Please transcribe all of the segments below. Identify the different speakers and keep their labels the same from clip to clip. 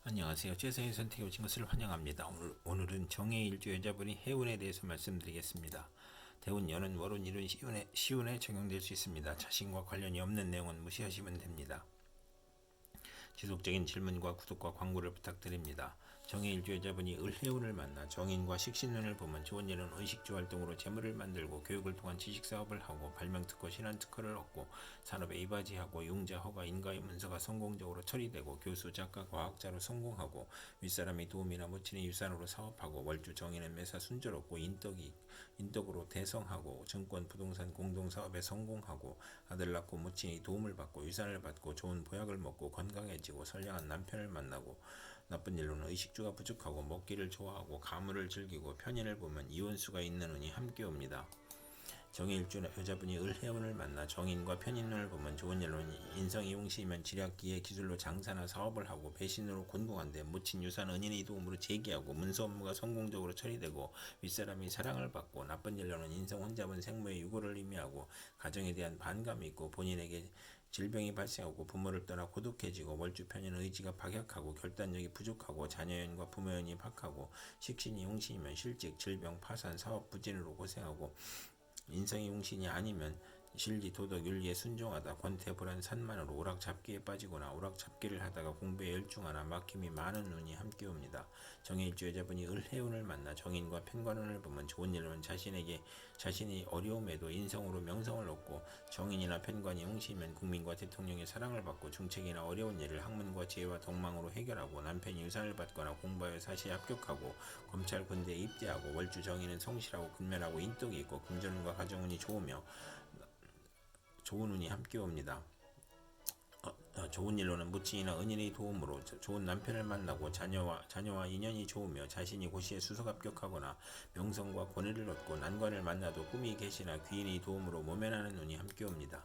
Speaker 1: 안녕하세요. 제사의 선택에 오신 것을 환영합니다. 오늘은 정해일주 여자분이 해운에 대해서 말씀드리겠습니다. 대운, 연은, 월운, 일운, 시운에 적용될 수 있습니다. 자신과 관련이 없는 내용은 무시하시면 됩니다. 지속적인 질문과 구독과 광고를 부탁드립니다. 정해일주 여자분이 을해운을 만나 정인과 식신운을 보면 좋은 일은 의식주 활동으로 재물을 만들고 교육을 통한 지식사업을 하고 발명특허, 신한특허를 얻고 산업에 이바지하고 융자, 허가, 인가의 문서가 성공적으로 처리되고 교수, 작가, 과학자로 성공하고 윗사람의 도움이나 모친의 유산으로 사업하고 월주 정인은 매사 순조롭고 인덕으로 대성하고 증권, 부동산, 공동사업에 성공하고 아들 낳고 모친의 도움을 받고 유산을 받고 좋은 보약을 먹고 건강해지고 선량한 남편을 만나고 나쁜 일로는 의식주가 부족하고 먹기를 좋아하고 가물을 즐기고 편인을 보면 이혼수가 있는 운이 함께 옵니다. 정해일주 여자분이 을해운을 만나 정인과 편인운을 보면 좋은 일로는 인성이 용시이면 지략기에 기술로 장사나 사업을 하고 배신으로 곤궁한데 모친 유산 은인의 도움으로 재기하고 문서 업무가 성공적으로 처리되고 윗사람이 사랑을 받고 나쁜 일로는 인성 혼잡은 생모의 유고를 의미하고 가정에 대한 반감이 있고 본인에게 질병이 발생하고 부모를 떠나 고독해지고 월주 편인은 의지가 박약하고 결단력이 부족하고 자녀연과 부모연이 박하고 식신이 용신이면 실직, 질병, 파산, 사업 부진으로 고생하고 인성이 용신이 아니면 실리, 도덕, 윤리에 순종하다 권태불안, 산만으로 오락잡기에 빠지거나 오락잡기를 하다가 공부에 열중하나 막힘이 많은 운이 함께 옵니다. 정해일주 여자분이 을해운을 만나 정인과 편관운을 보면 좋은 일로는 자신이 어려움에도 인성으로 명성을 얻고 정인이나 편관이 용시면 국민과 대통령의 사랑을 받고 중책이나 어려운 일을 학문과 지혜와 덕망으로 해결하고 남편이 유산을 받거나 공부하여 사시에 합격하고 검찰 군대에 입대하고 월주 정인은 성실하고 근면하고 인덕이 있고 금전운과 가정운이 좋으며 좋은 운이 함께 옵니다. 좋은 일로는 무친이나 은인의 도움으로 좋은 남편을 만나고 자녀와 인연이 좋으며 자신이 고시에 수석 합격하거나 명성과 권위를 얻고 난관을 만나도 꿈이 계시나 귀인의 도움으로 모면하는 운이 함께 옵니다.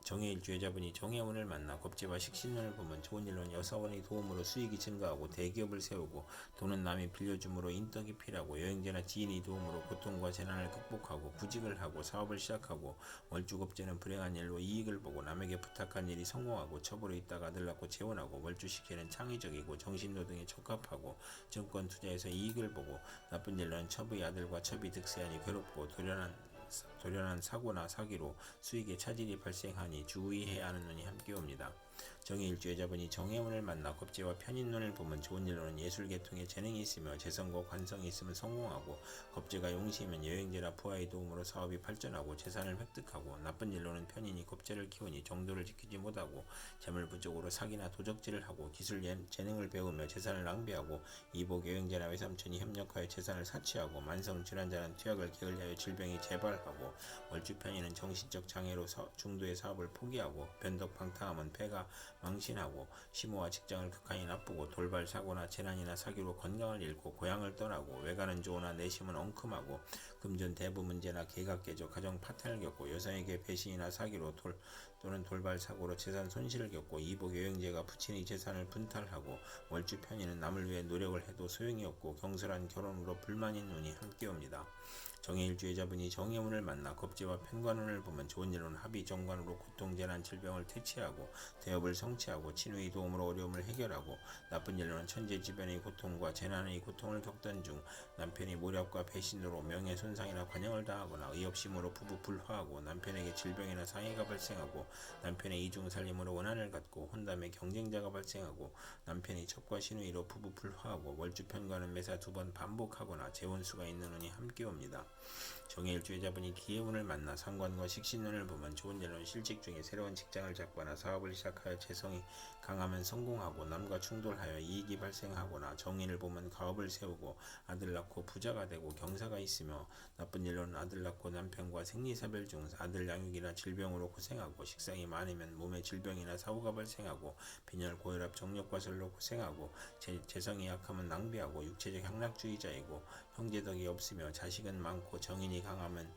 Speaker 1: 정해일주 여자분이 정해운을 만나 겁재와 식신운을 보면 좋은 일로는 여사원의 도움으로 수익이 증가하고 대기업을 세우고 돈은 남이 빌려줌으로 인덕이 필하고 여행자나 지인의 도움으로 고통과 재난을 극복하고 구직을 하고 사업을 시작하고 월주 겁재는 불행한 일로 이익을 보고 남에게 부탁한 일이 성공하고 첩으로 있다가 아들 낳고 재혼하고 월주 식신은 창의적이고 정신노동에 적합하고 증권 투자에서 이익을 보고 나쁜 일로는 첩의 아들과 첩이 득세하니 괴롭고 돌연한 사고나 사기로 수익에 차질이 발생하니 주의해야 하는 운이 함께 옵니다. 정해일주 여자분이 정해운을 만나 겁재와 편인운을 보면 좋은 일로는 예술계통에 재능이 있으며 재성과 관성이 있으면 성공하고 겁재가 용시이면 여행제나 부하의 도움으로 사업이 발전하고 재산을 획득하고 나쁜 일로는 편인이 겁재를 키우니 정도를 지키지 못하고 재물 부족으로 사기나 도적질을 하고 기술 재능을 배우며 재산을 낭비하고 이복 여행제나 외삼촌이 협력하여 재산을 사취하고 만성 질환자는 투약을 게을리하여 질병이 재발하고 월주 편인은 정신적 장애로 중도의 사업을 포기하고 변덕방탕하면 폐가 망신하고 시모와 직장을 극한히 나쁘고 돌발 사고나 재난이나 사기로 건강을 잃고 고향을 떠나고 외가는 좋으나 내심은 엉큼하고 금전 대부 문제나 계각개조 가정 파탄을 겪고 여성에게 배신이나 사기로 또는 돌발 사고로 재산 손실을 겪고 이복 여행제가 부친의 재산을 분탈하고 월주 편인은 남을 위해 노력을 해도 소용이 없고 경솔한 결혼으로 불만인 운이 함께 옵니다. 정해일주 여자분이 정해운을 만나 겁재와 편관운을 보면 좋은 일로는 합의 정관으로 고통, 재난, 질병을 퇴치하고 대업을 성취하고 친우의 도움으로 어려움을 해결하고 나쁜 일로는 천재지변의 고통과 재난의 고통을 겪던 중 남편이 모략과 배신으로 명예 손상이나 관영을 당하거나 의협심으로 부부 불화하고 남편에게 질병이나 상해가 발생하고 남편의 이중살림으로 원한을 갖고 혼담에 경쟁자가 발생하고 남편이 첩과 신우이로 부부 불화하고 월주 편관은 매사 2번 반복하거나 재혼수가 있는 운이 함께 옵니다. 정해일주 여자분이 기해운을 만나 상관과 식신운을 보면 좋은 일로는 실직 중에 새로운 직장을 잡거나 사업을 시작하여 재성이 강하면 성공하고 남과 충돌하여 이익이 발생하거나 정인을 보면 가업을 세우고 아들 낳고 부자가 되고 경사가 있으며 나쁜 일로는 아들 낳고 남편과 생리사별 중 아들 양육이나 질병으로 고생하고 식상이 많으면 몸에 질병이나 사고가 발생하고 빈혈, 고혈압, 정력과설로 고생하고 재성이 약하면 낭비하고 육체적 향락주의자이고 형제덕이 없으며 자식은 많고 정인이 강하면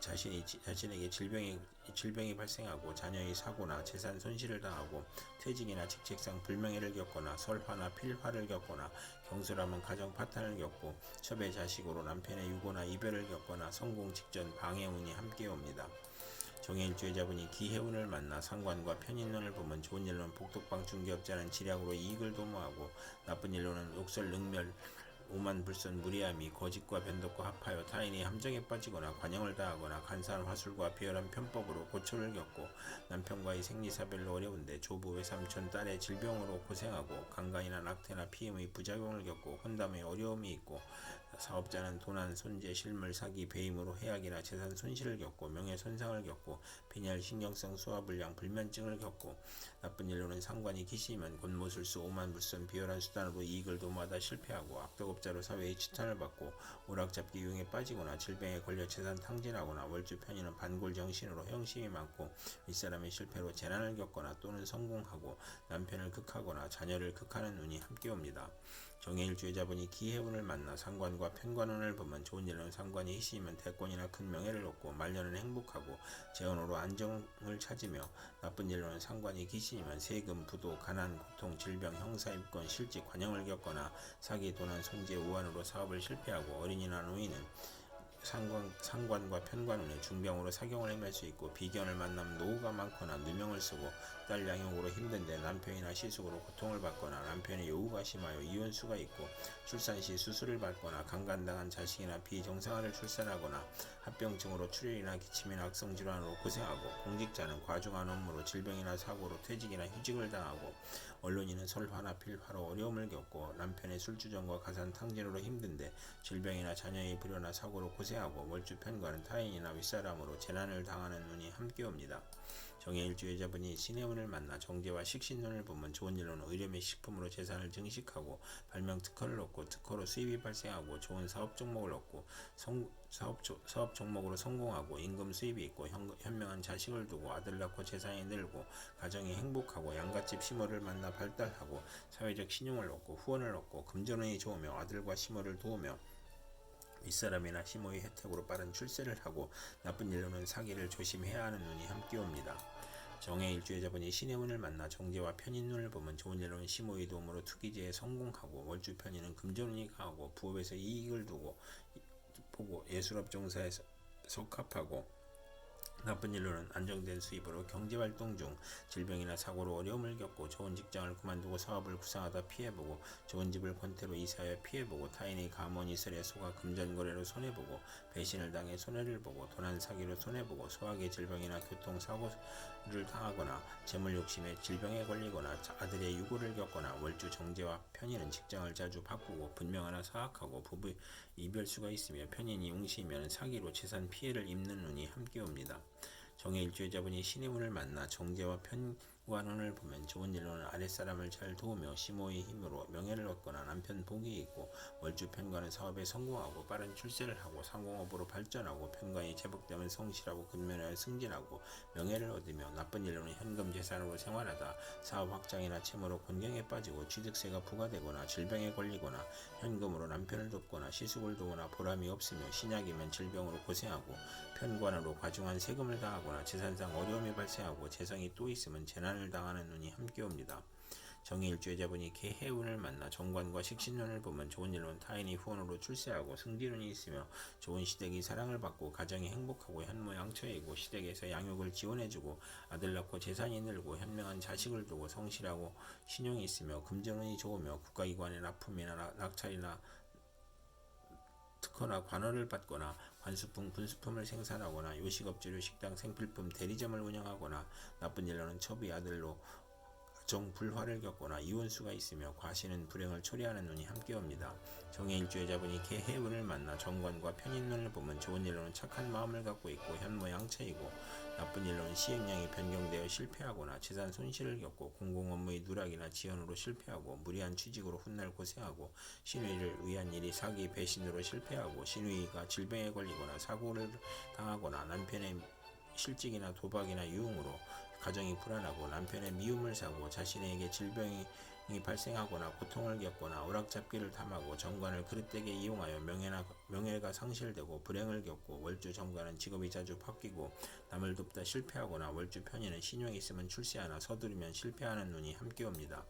Speaker 1: 자신에게 질병이 발생하고 자녀의 사고나 재산 손실을 당하고 퇴직이나 직책상 불명예를 겪거나 설화나 필화를 겪거나 경솔하면 가정 파탄을 겪고 첩의 자식으로 남편의 유고나 이별을 겪거나 성공 직전 방해운이 함께 옵니다. 정해일주의자분이 기해운을 만나 상관과 편인론을 보면 좋은 일로는 복덕방 중개업자는 지략으로 이익을 도모하고 나쁜 일로는 욕설 능멸 오만불선 무리함이 거짓과 변덕과 합하여 타인이 함정에 빠지거나 관영을 당하거나 간사한 화술과 비열한 편법으로 고초를 겪고 남편과의 생리사별로 어려운데 조부 외삼촌 딸의 질병으로 고생하고 강간이나 낙태나 피임의 부작용을 겪고 혼담의 어려움이 있고 사업자는 도난, 손재, 실물, 사기, 배임으로 해악이나 재산 손실을 겪고 명예손상을 겪고 빈혈, 신경성 소화불량, 불면증을 겪고 나쁜 일로는 상관이 기시면 권모술수, 오만불선, 비열한 수단으로 이익을 도모하다 실패하고 악덕업자로 사회의 치탄을 받고 오락잡기 유행에 빠지거나 질병에 걸려 재산 탕진하거나 월주 편의는 반골정신으로 형심이 많고 윗사람의 실패로 재난을 겪거나 또는 성공하고 남편을 극하거나 자녀를 극하는 운이 함께 옵니다. 정해일주의자분이 기해운을 만나 상관과 편관운을 보면 좋은 일로는 상관이 희시이면 대권이나 큰 명예를 얻고 말년은 행복하고 재혼으로 안정을 찾으며 나쁜 일로는 상관이 기신이면 세금, 부도, 가난, 고통, 질병, 형사입건, 실직, 관영을 겪거나 사기, 도난, 손재, 우환으로 사업을 실패하고 어린이나 노인은 상관과 편관운의 중병으로 사경을 헤맬 수 있고 비견을 만나면 노후가 많거나 누명을 쓰고 딸 양육으로 힘든데 남편이나 시숙으로 고통을 받거나 남편의 요구가 심하여 이혼수가 있고 출산 시 수술을 받거나 강간당한 자식이나 비정상아를 출산하거나 합병증으로 출혈이나 기침이나 악성질환으로 고생하고 공직자는 과중한 업무로 질병이나 사고로 퇴직이나 휴직을 당하고 언론인은 설화나 필화로 어려움을 겪고 남편의 술주정과 가산 탕진으로 힘든데 질병이나 자녀의 불효나 사고로 고생하고 월주 편관은 타인이나 윗사람으로 재난을 당하는 운이 함께 옵니다. 정해일주의자분이 신의 운을 만나 정제와 식신운을 보면 좋은 일로는 의료및 식품으로 재산을 증식하고 발명 특허를 얻고 특허로 수입이 발생하고 좋은 사업 종목을 얻고 사업 종목으로 성공하고 임금 수입이 있고 현명한 자식을 두고 아들 낳고 재산이 늘고 가정이 행복하고 양갓집 시모를 만나 발달하고 사회적 신용을 얻고 후원을 얻고 금전운이 좋으며 아들과 시모를 도우며 윗사람이나 시모의 혜택으로 빠른 출세를 하고 나쁜 일로는 사기를 조심해야 하는 운이 함께 옵니다. 정해일주의자분이 신의 운을 만나 정제와 편인운을 보면 좋은 일로는 시모의 도움으로 투기지에 성공하고 월주 편인은 금전운이 강하고 부업에서 이익을 보고 예술업 종사에서 속합하고 나쁜 일로는 안정된 수입으로 경제활동 중 질병이나 사고로 어려움을 겪고 좋은 직장을 그만두고 사업을 구상하다 피해보고 좋은 집을 권태로 이사하여 피해보고 타인의 가문이슬에 속아 금전거래로 손해보고 배신을 당해 손해를 보고 도난 사기로 손해보고 소화기 질병이나 교통사고를 당하거나 재물욕심에 질병에 걸리거나 아들의 유고를 겪거나 월주 정제와 편인은 직장을 자주 바꾸고 분명하나 사악하고 부부 이별수가 있으며 편인이 웅시면 사기로 재산 피해를 입는 운이 함께 옵니다. 정해일주의자분이 신의 운을 만나 정제와 편관운을 보면 좋은 일로는 아랫사람을 잘 도우며 시모의 힘으로 명예를 얻거나 남편 복이 있고 월주 편관은 사업에 성공하고 빠른 출세를 하고 상공업으로 발전하고 편관이 제복되면 성실하고 근면하여 승진하고 명예를 얻으며 나쁜 일로는 현금 재산으로 생활하다 사업 확장이나 채무로 곤경에 빠지고 취득세가 부과되거나 질병에 걸리거나 현금으로 남편을 돕거나 시숙을 도우나 보람이 없으며 신약이면 질병으로 고생하고 편관으로 과중한 세금을 당하거나 재산상 어려움이 발생하고 재성이 또 있으면 재난을 당하는 운이 함께 옵니다. 정해일주의자분이 개해운을 만나 정관과 식신운을 보면 좋은 일로는 타인이 후원으로 출세하고 승진운이 있으며 좋은 시댁이 사랑을 받고 가정이 행복하고 현모양처이고 시댁에서 양육을 지원해주고 아들 낳고 재산이 늘고 현명한 자식을 두고 성실하고 신용이 있으며 금전운이 좋으며 국가기관의 납품이나 낙찰이나 특허나 관할을 받거나 관수품, 군수품을 생산하거나 요식업체로 식당, 생필품, 대리점을 운영하거나 나쁜 일로는 첩의 아들로 가정불화를 겪거나 이혼수가 있으며 과시는 불행을 초래하는 운이 함께 옵니다. 정해일주의자분이 개해운을 만나 정관과 편인운을 보면 좋은 일로는 착한 마음을 갖고 있고 현모양처이고 나쁜 일로는 시행령이 변경되어 실패하거나 재산 손실을 겪고 공공업무의 누락이나 지연으로 실패하고 무리한 취직으로 훗날 고생하고 신우이를 위한 일이 사기 배신으로 실패하고 신우이가 질병에 걸리거나 사고를 당하거나 남편의 실직이나 도박이나 유흥으로 가정이 불안하고 남편의 미움을 사고 자신에게 질병이 발생하거나 고통을 겪거나 오락잡기를 탐하고 정관을 그릇되게 이용하여 명예가 상실되고 불행을 겪고 월주 정관은 직업이 자주 바뀌고 남을 돕다 실패하거나 월주 편인은 신용이 있으면 출세하나 서두르면 실패하는 운이 함께 옵니다.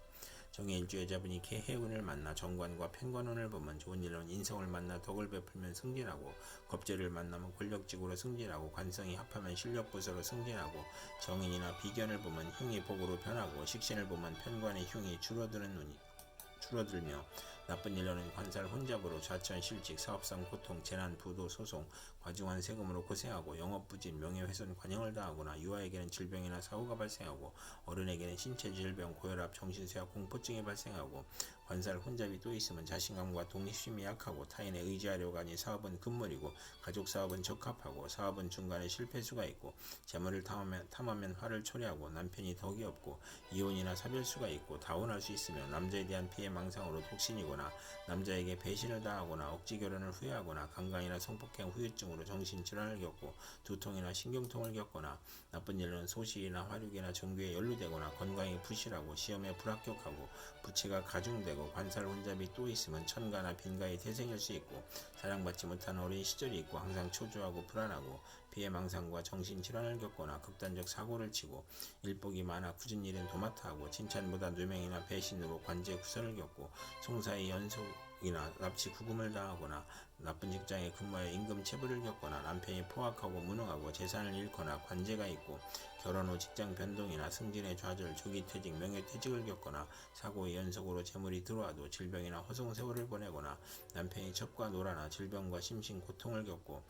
Speaker 1: 정해일주 여자분이 개해운을 만나 정관과 편관운을 보면 좋은 일로는 인성을 만나 덕을 베풀면 승진하고, 겁재를 만나면 권력직으로 승진하고, 관성이 합하면 실력부서로 승진하고, 정인이나 비견을 보면 흉이 복으로 변하고, 식신을 보면 편관의 흉이 줄어들며, 나쁜 일로는 관살 혼잡으로 좌천 실직 사업상 고통 재난 부도 소송 과중한 세금으로 고생하고, 영업부진 명예훼손 관형을 당하거나, 유아에게는 질병이나 사고가 발생하고, 어른에게는 신체 질병 고혈압 정신쇠약 공포증이 발생하고, 관살 혼잡이 또 있으면 자신감과 독립심이 약하고, 타인에 의지하려고 하니 사업은 금물이고, 가족 사업은 적합하고, 사업은 중간에 실패수가 있고, 재물을 탐하면 화를 초래하고, 남편이 덕이 없고, 이혼이나 사별수가 있고, 다혼할 수 있으며, 남자에 대한 피해 망상으로 독신이거나, 남자에게 배신을 당하거나, 억지 결혼을 후회하거나, 강간이나 성폭행 후유증으로 정신질환을 겪고, 두통이나 신경통을 겪거나, 나쁜 일로는 소실이나 화륙이나 정규에 연루되거나, 건강이 부실하고, 시험에 불합격하고, 부채가 가중되고, 관살 혼잡이 또 있으면 천가나 빈가에 태생일 수 있고, 사랑받지 못한 어린 시절이 있고, 항상 초조하고 불안하고, 피해 망상과 정신질환을 겪거나, 극단적 사고를 치고, 일복이 많아 굳은 일은 도맡아 하고, 칭찬보다 누명이나 배신으로 관제 구설을 겪고, 송사의 연속이나 납치 구금을 당하거나, 나쁜 직장에 근무하여 임금 체불을 겪거나, 남편이 포악하고 무능하고 재산을 잃거나 관제가 있고, 결혼 후 직장 변동이나 승진의 좌절, 조기 퇴직, 명예퇴직을 겪거나, 사고의 연속으로 재물이 들어와도 질병이나 허송세월을 보내거나, 남편이 첩과 노라나 질병과 심신 고통을 겪고,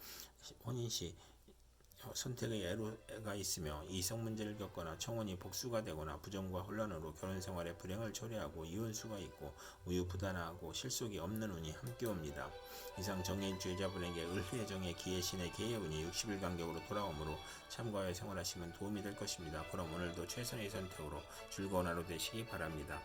Speaker 1: 혼인시 선택의 애로가 있으며 이성 문제를 겪거나, 청혼이 복수가 되거나, 부정과 혼란으로 결혼생활에 불행을 초래하고, 이혼수가 있고, 우유부단하고 실속이 없는 운이 함께 옵니다. 이상 정해일주 여자분에게 을해의 정의 기해신의 개해운이 60일 간격으로 돌아오므로 참고하여 생활하시면 도움이 될 것입니다. 그럼 오늘도 최선의 선택으로 즐거운 하루 되시기 바랍니다.